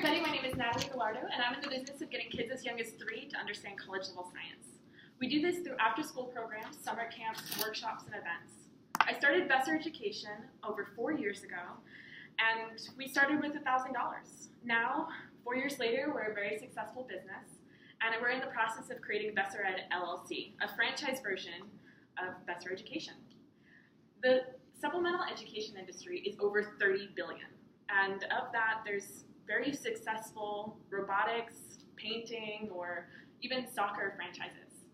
everybody, my name is Natalie, and I'm in the business of getting kids as young as 3 to understand college-level science. We do this through after-school programs, summer camps, workshops, and events. I started Besser Education over 4 years ago, and we started with $1,000. Now, 4 years later, we're a very successful business, and we're in the process of creating Besser Ed LLC, a franchise version of Besser Education. The supplemental education industry is over $30 billion, and of that, there's very successful robotics, painting, or even soccer franchises.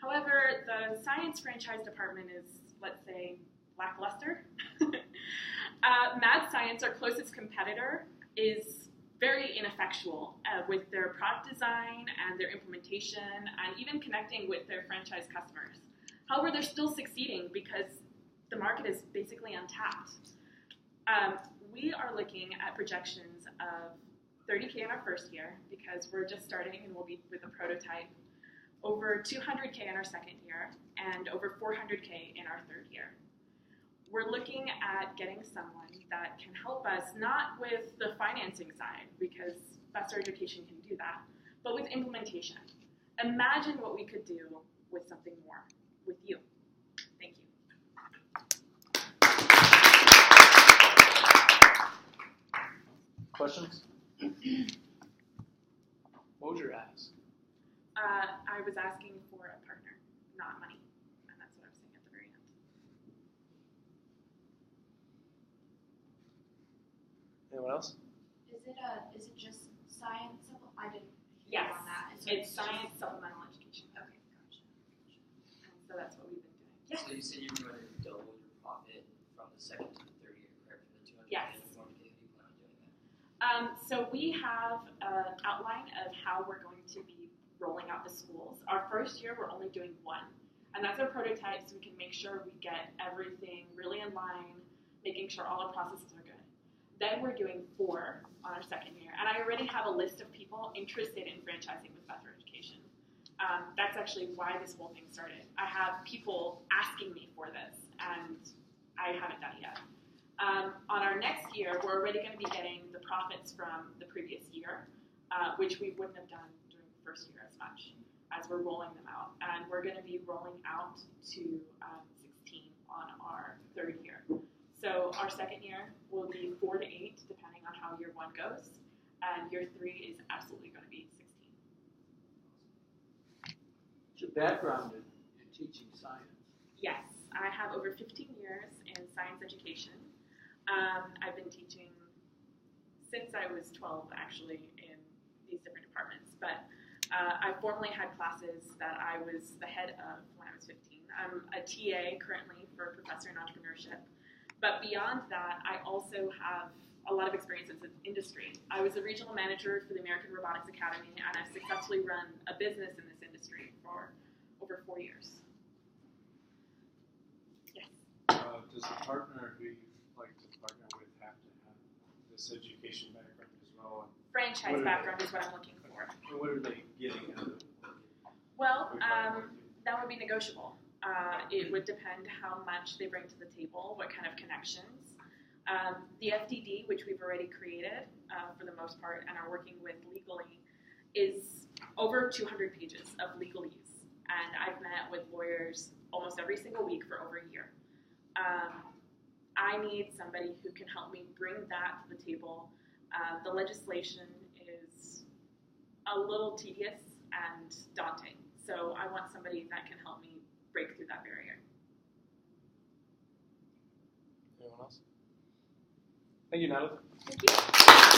However, the science franchise department is, let's say, lackluster. Mad Science, our closest competitor, is very ineffectual with their product design and their implementation and even connecting with their franchise customers. However, they're still succeeding because the market is basically untapped. We are looking at projections of $30K in our first year because we're just starting and we'll be with a prototype, over $200K in our second year, and over $400K in our third year. We're looking at getting someone that can help us not with the financing side because Besser Education can do that, but with implementation. Imagine what we could do with something more with you. Thank you. Questions? What was your ask? I was asking for a partner, not money, and that's what I was saying at the very end. Anyone else? Is it just science? I didn't Yes, hear on that. it's science supplemental education. Okay, gotcha. And so that's what we've been doing. Yeah. So you said you're going to double your profit from the second to the third year, correct? From the 200K Yes. to 400K. How do you plan on doing that? So we have an outline of how we're going to be rolling out the schools. Our first year, we're only doing one, and that's our prototype, so we can make sure we get everything really in line, making sure all our processes are good. Then we're doing 4 on our second year, and I already have a list of people interested in franchising with Besser Education. That's actually why this whole thing started. I have people asking me for this, and I haven't done it yet. On our next year, we're already going to be getting the profits from the previous year, which we wouldn't have done during the first year as much as we're rolling them out. And we're going to be rolling out to 16 on our third year. So our second year will be 4 to 8, depending on how year 1 goes. And year 3 is absolutely going to be 16. What's your background in teaching science? Yes, I have over 15 years in science education. I've been teaching since I was 12, actually, in these different departments. But I formerly had classes that I was the head of when I was 15. I'm a TA currently for a professor in entrepreneurship. But beyond that, I also have a lot of experience in the industry. I was a regional manager for the American Robotics Academy, and I've successfully run a business in this industry for over 4 years. Yes? Does the partner who you like to partner with have to have this education background as well? Franchise background is what I'm looking for. And what are they getting out of it? Well, that would be negotiable. It would depend how much they bring to the table, what kind of connections. The FDD, which we've already created for the most part and are working with legally, is over 200 pages of legalese. And I've met with lawyers almost every single week for over a year. I need somebody who can help me bring that to the table. The legislation is a little tedious and daunting, so I want somebody that can help me break through that barrier. Anyone else? Thank you, Natalie. Thank you.